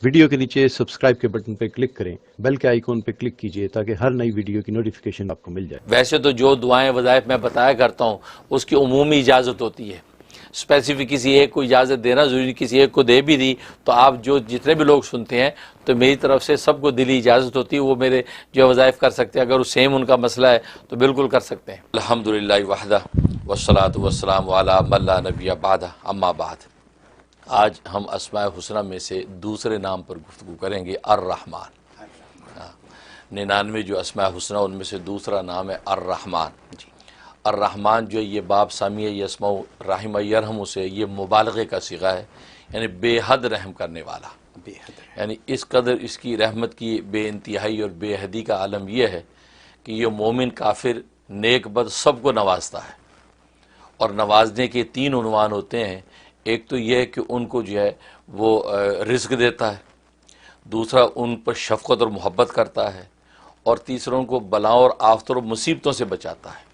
Video کے نیچے subscribe کے بٹن پہ کلک کریں، بیل کے آئیکن پہ کلک کیجئے تاکہ ہر نئی ویڈیو کی نوٹیفیکیشن آپ کو مل جائے۔ ویسے تو جو دعائیں وظائف میں بتایا کرتا ہوں اس کی عمومی اجازت ہوتی ہے، اسپیسیفک کسی ایک کو اجازت دینا ضروری، کسی ایک کو دے بھی دی تو آپ جتنے بھی لوگ سنتے ہیں تو میری طرف سے سب کو دلی اجازت ہوتی ہے، وہ میرے جو وظائف کر سکتے ہیں، اگر وہ سیم ان کا مسئلہ ہے تو بالکل کر سکتے ہیں۔ الحمدللہ وحدہ والصلاة والسلام علی من لا نبی بعدہ، اما بعد۔ آج ہم اسماء الحسنی میں سے دوسرے نام پر گفتگو کریں گے، الرحمن۔ 99 جو اسماء الحسنی ان میں سے دوسرا نام ہے الرحمن۔ الرحمن جو یہ باب سامیہ یسمع رحم یرحم سے یہ مبالغے کا صیغہ ہے، یعنی بے حد رحم کرنے والا، یعنی اس قدر اس کی رحمت کی بے انتہائی اور بے حدی کا عالم یہ ہے کہ یہ مومن کافر نیک بد سب کو نوازتا ہے، اور نوازنے کے 3 عنوان ہوتے ہیں۔ ایک تو یہ ہے کہ ان کو جو ہے وہ رزق دیتا ہے، دوسرا ان پر شفقت اور محبت کرتا ہے، اور تیسرا ان کو بلاؤں اور آفتوں اور مصیبتوں سے بچاتا ہے۔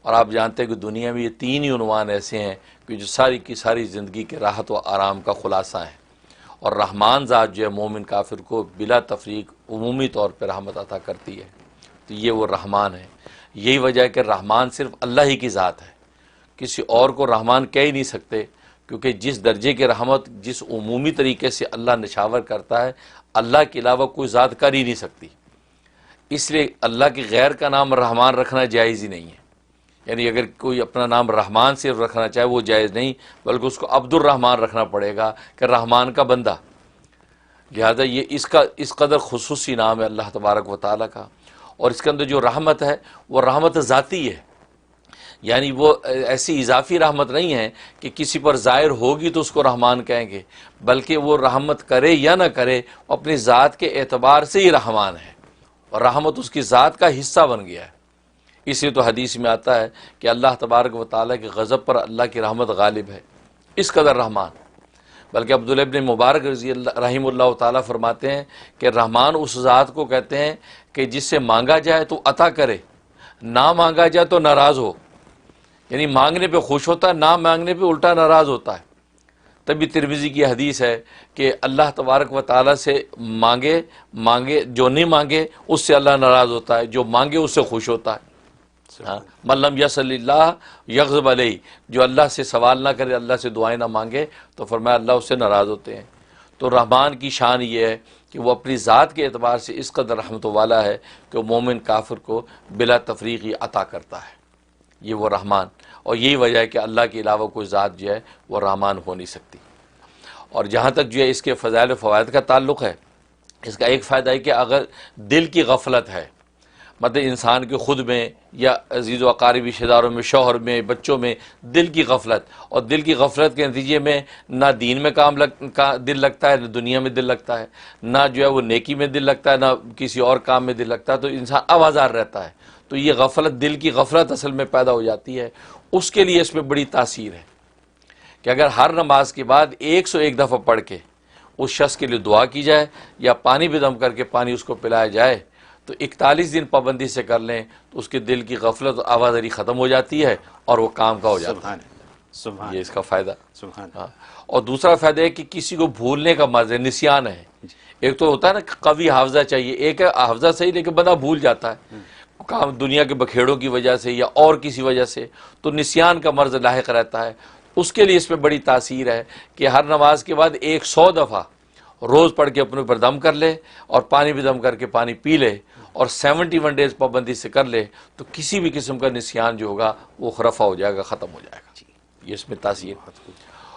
اور آپ جانتے ہیں کہ دنیا میں یہ 3 ہی عنوان ایسے ہیں کہ جو ساری کی ساری زندگی کے راحت و آرام کا خلاصہ ہیں، اور رحمان ذات جو ہے مومن کافر کو بلا تفریق عمومی طور پر رحمت عطا کرتی ہے، تو یہ وہ رحمان ہے۔ یہی وجہ ہے کہ رحمان صرف اللہ ہی کی ذات ہے، کسی اور کو رحمان کہہ ہی نہیں سکتے، کیونکہ جس درجے کی رحمت جس عمومی طریقے سے اللہ نشاور کرتا ہے، اللہ کے علاوہ کوئی ذات کر ہی نہیں سکتی۔ اس لیے اللہ کے غیر کا نام رحمان رکھنا جائز ہی نہیں ہے، یعنی اگر کوئی اپنا نام رحمان صرف رکھنا چاہے وہ جائز نہیں، بلکہ اس کو عبد الرحمن رکھنا پڑے گا کہ رحمان کا بندہ۔ لہذا یہ اس قدر خصوصی نام ہے اللہ تبارک و تعالیٰ کا، اور اس کے اندر جو رحمت ہے وہ رحمت ذاتی ہے، یعنی وہ ایسی اضافی رحمت نہیں ہے کہ کسی پر ظاہر ہوگی تو اس کو رحمان کہیں گے، بلکہ وہ رحمت کرے یا نہ کرے اپنی ذات کے اعتبار سے ہی رحمان ہے، اور رحمت اس کی ذات کا حصہ بن گیا ہے۔ اس لیے تو حدیث میں آتا ہے کہ اللہ تبارک و تعالیٰ کے غضب پر اللہ کی رحمت غالب ہے، اس قدر رحمان۔ بلکہ عبداللہ ابن مبارک رضی اللہ رحمہ اللہ تعالیٰ فرماتے ہیں کہ رحمان اس ذات کو کہتے ہیں کہ جس سے مانگا جائے تو عطا کرے، نہ مانگا جائے تو ناراض ہو، یعنی مانگنے پہ خوش ہوتا ہے، نہ مانگنے پہ الٹا ناراض ہوتا ہے۔ تبھی ترمذی کی حدیث ہے کہ اللہ تبارک و تعالیٰ سے مانگے جو نہیں مانگے اس سے اللہ ناراض ہوتا ہے، جو مانگے اس سے خوش ہوتا ہے۔ من لم یسل اللہ یغضب علیہ، جو اللہ سے سوال نہ کرے، اللہ سے دعائیں نہ مانگے تو فرمایا اللہ اس سے ناراض ہوتے ہیں۔ تو رحمان کی شان یہ ہے کہ وہ اپنی ذات کے اعتبار سے اس قدر رحمت والا ہے کہ وہ مومن کافر کو بلا تفریقی عطا کرتا ہے، یہ وہ رحمان۔ اور یہی وجہ ہے کہ اللہ کے علاوہ کوئی ذات جو ہے وہ رحمان ہو نہیں سکتی۔ اور جہاں تک جو ہے اس کے فضائل و فوائد کا تعلق ہے، اس کا ایک فائدہ ہے کہ اگر دل کی غفلت ہے، مطلب انسان کے خود میں یا عزیز و اقارب رشتہ داروں میں، شوہر میں، بچوں میں دل کی غفلت، اور دل کی غفلت کے نتیجے میں نہ دین میں دل لگتا ہے، نہ دنیا میں دل لگتا ہے، نہ جو ہے وہ نیکی میں دل لگتا ہے، نہ کسی اور کام میں دل لگتا ہے، تو انسان آوازار رہتا ہے۔ تو یہ غفلت، دل کی غفلت اصل میں پیدا ہو جاتی ہے، اس کے لیے اس میں بڑی تاثیر ہے کہ اگر ہر نماز کے بعد 101 دفعہ پڑھ کے اس شخص کے لیے دعا کی جائے، یا پانی بھی دم کر کے پانی اس کو پلایا جائے، تو 41 دن پابندی سے کر لیں تو اس کے دل کی غفلت اور آوازاری ختم ہو جاتی ہے اور وہ کام کا ہو جاتا ہے۔ یہ اس کا فائدہ۔ ہاں، اور دوسرا فائدہ ہے کہ کسی کو بھولنے کا مزہ، نسیان ہے۔ ایک تو ہوتا ہے نا کہ قوی حافظہ چاہیے، ایک ہے حافظہ صحیح لیکن بندہ بھول جاتا ہے کام دنیا کے بکھیڑوں کی وجہ سے یا اور کسی وجہ سے، تو نسیان کا مرض لاحق رہتا ہے۔ اس کے لیے اس میں بڑی تاثیر ہے کہ ہر نماز کے بعد 100 دفعہ روز پڑھ کے اپنے اوپر دم کر لے، اور پانی بھی دم کر کے پانی پی لے، اور 71 ڈیز پابندی سے کر لے، تو کسی بھی قسم کا نسیان جو ہوگا وہ رفع ہو جائے گا، ختم ہو جائے گا۔ یہ اس میں تاثیر۔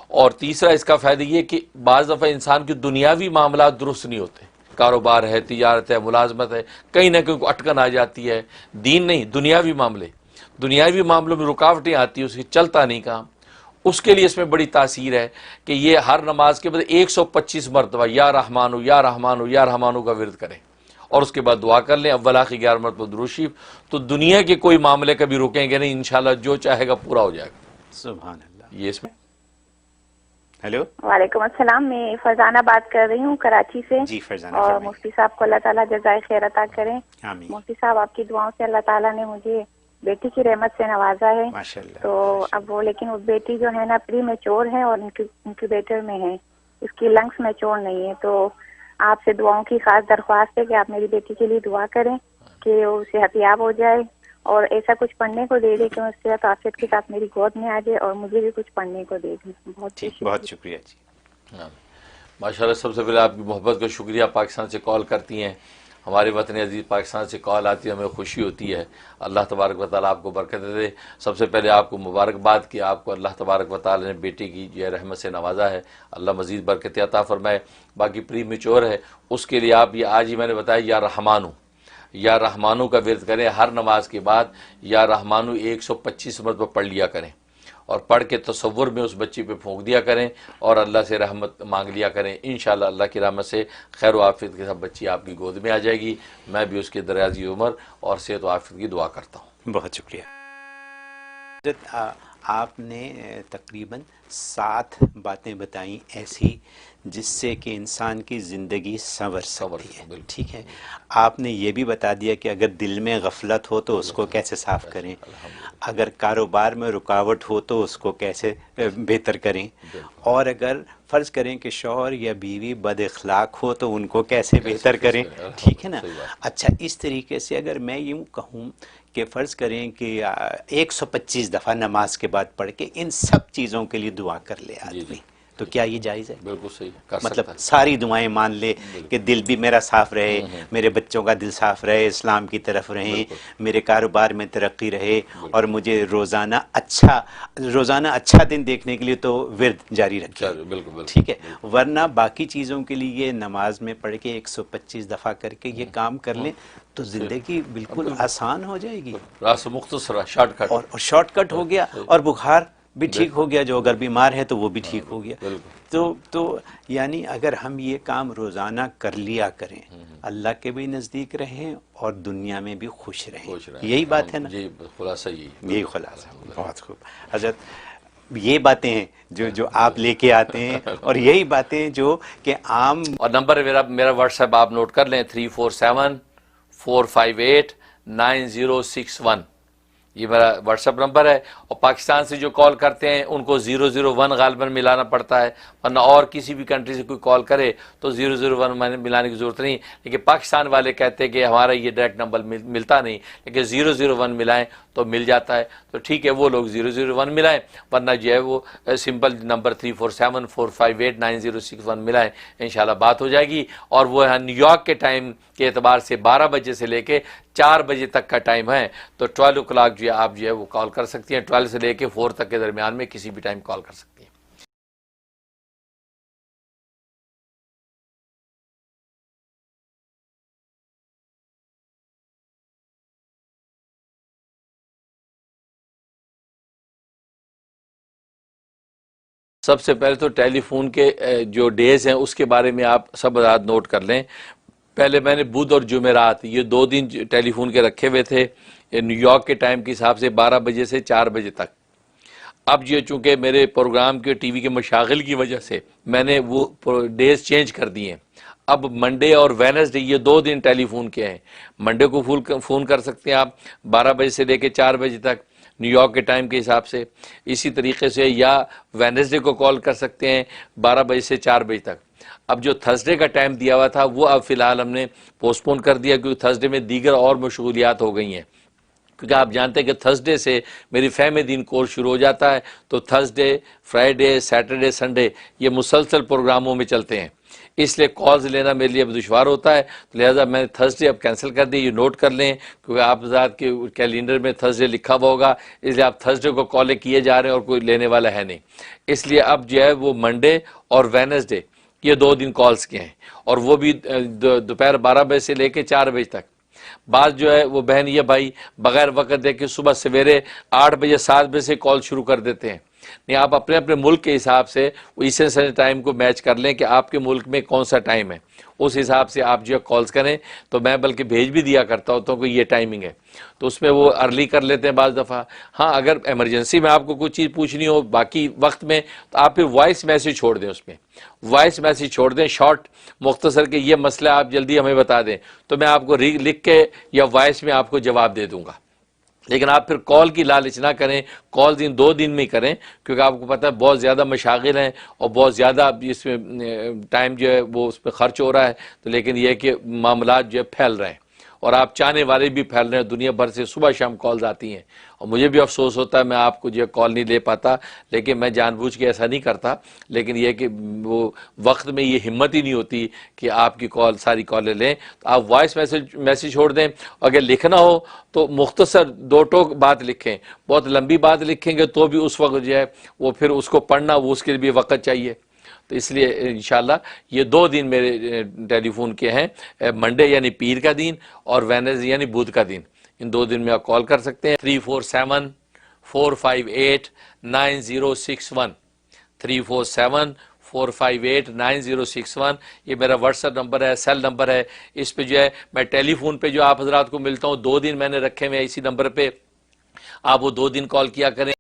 اور تیسرا اس کا فائدہ یہ کہ بعض دفعہ انسان کے دنیاوی معاملات درست نہیں ہوتے، کاروبار ہے، تجارت ہے، ملازمت ہے، کہیں نہ کہیں اٹکن آ جاتی ہے، دین نہیں، دنیاوی معاملوں میں رکاوٹیں آتی ہیں، اس کی چلتا نہیں کام، اس کے لیے اس میں بڑی تاثیر ہے کہ یہ ہر نماز کے بعد 125 مرتبہ یا رحمانو یا رحمانو یا رحمانو کا ورد کریں، اور اس کے بعد دعا کر لیں، اول آخر 11 مرتبہ درود شریف، تو دنیا کے کوئی معاملے کبھی رکیں گے نہیں، انشاءاللہ جو چاہے گا پورا ہو جائے گا۔ سبحان اللہ۔ یہ اس میں۔ ہیلو، وعلیکم السلام، میں فرزانہ بات کر رہی ہوں کراچی سے۔ جی فرزانہ اور فرمائیے۔ مفتی صاحب کو اللہ تعالیٰ جزائے خیر عطا کریں۔ آمین۔ مفتی صاحب، آپ کی دعاؤں سے اللہ تعالیٰ نے مجھے بیٹی کی رحمت سے نوازا ہے۔ ماشاء اللہ۔ تو اب وہ لیکن وہ بیٹی جو ہے نا پری میچور ہے اور انکیوبیٹر میں ہے، اس کی لنگس میں چوٹ نہیں ہے. تو آپ سے دعاؤں کی خاص درخواست ہے کہ آپ میری بیٹی کے لیے دعا کریں کہ وہ صحت یاب ہو جائے اور ایسا کچھ پڑھنے کو دے دے کہ اس صحت عافیت کے ساتھ میری گود میں آ جائے اور مجھے بھی کچھ پڑھنے کو دے دے. بہت شکریہ جی. ماشاءاللہ سب سے پہلے آپ کی محبت کا شکریہ. پاکستان سے کال کرتی ہیں, ہمارے وطن عزیز پاکستان سے کال آتی ہے, ہمیں خوشی ہوتی ہے. اللہ تبارک و تعالیٰ آپ کو برکت دے. سب سے پہلے آپ کو مبارکباد کہ آپ کو اللہ تبارک و تعالیٰ نے بیٹی کی یہ رحمت سے نوازا ہے. اللہ مزید برکت عطا فرمائے. باقی پری میچور ہے اس کے لیے آپ یہ آج ہی میں نے بتایا یا رحمانو, یا رحمانو کا ورد کریں. ہر نماز کے بعد یا رحمانو 125 مرتبہ پڑھ لیا کریں اور پڑھ کے تصور میں اس بچی پہ پھونک دیا کریں اور اللہ سے رحمت مانگ لیا کریں. انشاءاللہ اللہ کی رحمت سے خیر و عافیت کے ساتھ بچی آپ کی گود میں آ جائے گی. میں بھی اس کے درازی عمر اور صحت و عافیت کی دعا کرتا ہوں. بہت شکریہ. آپ نے تقریباً 7 باتیں بتائیں ایسی جس سے کہ انسان کی زندگی سنور سکتی ہے. ٹھیک ہے, آپ نے یہ بھی بتا دیا کہ اگر دل میں غفلت ہو تو اس کو کیسے صاف کریں, اگر کاروبار میں رکاوٹ ہو تو اس کو کیسے بہتر کریں, اور اگر فرض کریں کہ شوہر یا بیوی بد اخلاق ہو تو ان کو کیسے بہتر کریں. ٹھیک ہے نا. اچھا, اس طریقے سے اگر میں یوں کہوں کہ فرض کریں کہ 125 دفعہ نماز کے بعد پڑھ کے ان سب چیزوں کے لیے دعا کر لے آدمی, تو کیا یہ جائز ہے؟ بالکل صحیح, کر مطلب سکتا ہے. ساری دعائیں مان لے کہ دل بھی میرا صاف رہے, میرے بچوں کا دل صاف رہے, اسلام کی طرف رہیں, میرے کاروبار میں ترقی رہے, اور مجھے روزانہ اچھا دن دیکھنے کے لیے تو ورد جاری رکھے. بالکل ٹھیک ہے, ورنہ باقی چیزوں کے لیے نماز میں پڑھ کے 125 دفعہ کر کے یہ کام کر لیں تو زندگی بالکل آسان ہو جائے گی. راستہ مختصر ہے, شارٹ کٹ, اور شارٹ کٹ ہو گیا, اور بخار بھی ٹھیک ہو گیا, جو اگر بیمار ہے تو وہ بھی ٹھیک ہو گیا. تو یعنی اگر ہم یہ کام روزانہ کر لیا کریں, اللہ کے بھی نزدیک رہیں اور دنیا میں بھی خوش رہیں. یہی بات ہے نا. جی, خلاصہ یہی خلاصہ. بہت خوب. حضرت, یہ باتیں ہیں جو آپ لے کے آتے ہیں, اور یہی باتیں جو کہ عام. اور نمبر میرا واٹس ایپ آپ نوٹ کر لیں, 347-458-9061. یہ میرا واٹس ایپ نمبر ہے. اور پاکستان سے جو کال کرتے ہیں ان کو 001 غالباً ملانا پڑتا ہے, ورنہ اور کسی بھی کنٹری سے کوئی کال کرے تو 001 ملانے کی ضرورت نہیں. لیکن پاکستان والے کہتے ہیں کہ ہمارا یہ ڈائریکٹ نمبر ملتا نہیں, لیکن 001 ملائیں تو مل جاتا ہے. تو ٹھیک ہے, وہ لوگ 001 ملائیں, ورنہ جو ہے وہ سمپل نمبر 347-458-9061 ملائیں. انشاءاللہ بات ہو جائے گی. اور وہ ہے نیو یارک کے ٹائم کے اعتبار سے 12 بجے سے لے کے 4 بجے تک کا ٹائم ہے. تو 12 o'clock جو ہے آپ جو ہے وہ کال کر سکتی ہیں. 12 سے لے کے 4 تک کے درمیان میں کسی بھی ٹائم کال کر سکتی ہیں. سب سے پہلے تو ٹیلی فون کے جو ڈیز ہیں اس کے بارے میں آپ سب حضرات نوٹ کر لیں. پہلے میں نے بدھ اور جمعرات یہ 2 دن ٹیلی فون کے رکھے ہوئے تھے نیو یارک کے ٹائم کے حساب سے 12 بجے سے 4 بجے تک. اب یہ چونکہ میرے پروگرام کے ٹی وی کے مشاغل کی وجہ سے میں نے وہ ڈیز چینج کر دیے ہیں. اب منڈے اور وینسڈے یہ 2 دن ٹیلی فون کے ہیں. منڈے کو فون کر سکتے ہیں آپ 12 بجے سے لے کے 4 بجے تک نیو یارک کے ٹائم کے حساب سے. اسی طریقے سے یا وینسڈے کو کال کر سکتے ہیں 12 بجے سے 4 بجے تک. اب جو تھرسڈے کا ٹائم دیا ہوا تھا وہ اب فی الحال ہم نے پوسٹ پون کر دیا, کیونکہ تھرسڈے میں دیگر اور مشغولیات ہو گئی ہیں. کیونکہ آپ جانتے ہیں کہ تھرسڈے سے میری فہم دین کورس شروع ہو جاتا ہے, تو تھرسڈے, فرائیڈے, سیٹرڈے, سنڈے یہ مسلسل پروگراموں میں چلتے ہیں. اس لیے کالز لینا میرے لیے اب دشوار ہوتا ہے. لہذا میں نے تھرسڈے اب کینسل کر دی. یہ نوٹ کر لیں کیونکہ آپ ذات کے کیلنڈر میں تھرسڈے لکھا ہوا ہوگا, اس لیے آپ تھرسڈے کو کالیں کیے جا رہے ہیں اور کوئی لینے والا ہے نہیں. اس لیے اب جو ہے وہ منڈے اور وینسڈے یہ 2 دن کالز کے ہیں, اور وہ بھی دوپہر 12 بجے سے لے کے 4 بجے تک. بعض جو ہے وہ بہن یہ بھائی بغیر وقت دے کے صبح سویرے 8 بجے 7 بجے سے کال شروع کر دیتے ہیں. نہیں, آپ اپنے اپنے ملک کے حساب سے ایسٹرن اسٹینڈرڈ ٹائم کو میچ کر لیں کہ آپ کے ملک میں کون سا ٹائم ہے, اس حساب سے آپ جو ہے کالز کریں. تو میں بلکہ بھیج بھی دیا کرتا ہوتا ہوں کہ یہ ٹائمنگ ہے, تو اس میں وہ ارلی کر لیتے ہیں بعض دفعہ. ہاں, اگر ایمرجنسی میں آپ کو کوئی چیز پوچھنی ہو باقی وقت میں تو آپ پھر وائس میسیج چھوڑ دیں. اس میں وائس میسیج چھوڑ دیں شارٹ مختصر کہ یہ مسئلہ آپ جلدی ہمیں بتا دیں, تو میں آپ کو لکھ کے یا وائس میں آپ کو جواب دے دوں گا. لیکن آپ پھر کال کی لالچ نہ کریں، کال 2 دن میں ہی کریں، کیونکہ آپ کو پتہ ہے بہت زیادہ مشاغل ہیں اور بہت زیادہ اس میں ٹائم جو ہے وہ اس پہ خرچ ہو رہا ہے، تو لیکن یہ کہ معاملات جو ہے پھیل رہے ہیں اور آپ چاہنے والے بھی پھیل رہے ہیں، دنیا بھر سے صبح شام کالز آتی ہیں، اور مجھے بھی افسوس ہوتا ہے میں آپ کو جو کال نہیں لے پاتا، لیکن میں جان بوجھ کے ایسا نہیں کرتا، لیکن یہ کہ وہ وقت میں یہ ہمت ہی نہیں ہوتی کہ آپ کی کال ساری کالیں لیں، تو آپ وائس میسیج چھوڑ دیں، اگر لکھنا ہو تو مختصر 2 ٹوک بات لکھیں، بہت لمبی بات لکھیں گے تو بھی اس وقت جو ہے وہ پھر اس کو پڑھنا وہ اس کے لیے بھی وقت چاہیے، تو اس لیے انشاءاللہ یہ 2 دن میرے ٹیلی فون کے ہیں، منڈے یعنی پیر کا دن اور وینسڈے یعنی بدھ کا دن، ان 2 دن میں آپ کال کر سکتے ہیں۔ 347-458-9061 347-458-9061 یہ میرا واٹس ایپ نمبر ہے، سیل نمبر ہے، اس پہ جو ہے میں ٹیلی فون پہ جو آپ حضرات کو ملتا ہوں 2 دن میں نے رکھے ہوئے اسی نمبر پہ، آپ وہ 2 دن کال کیا کریں۔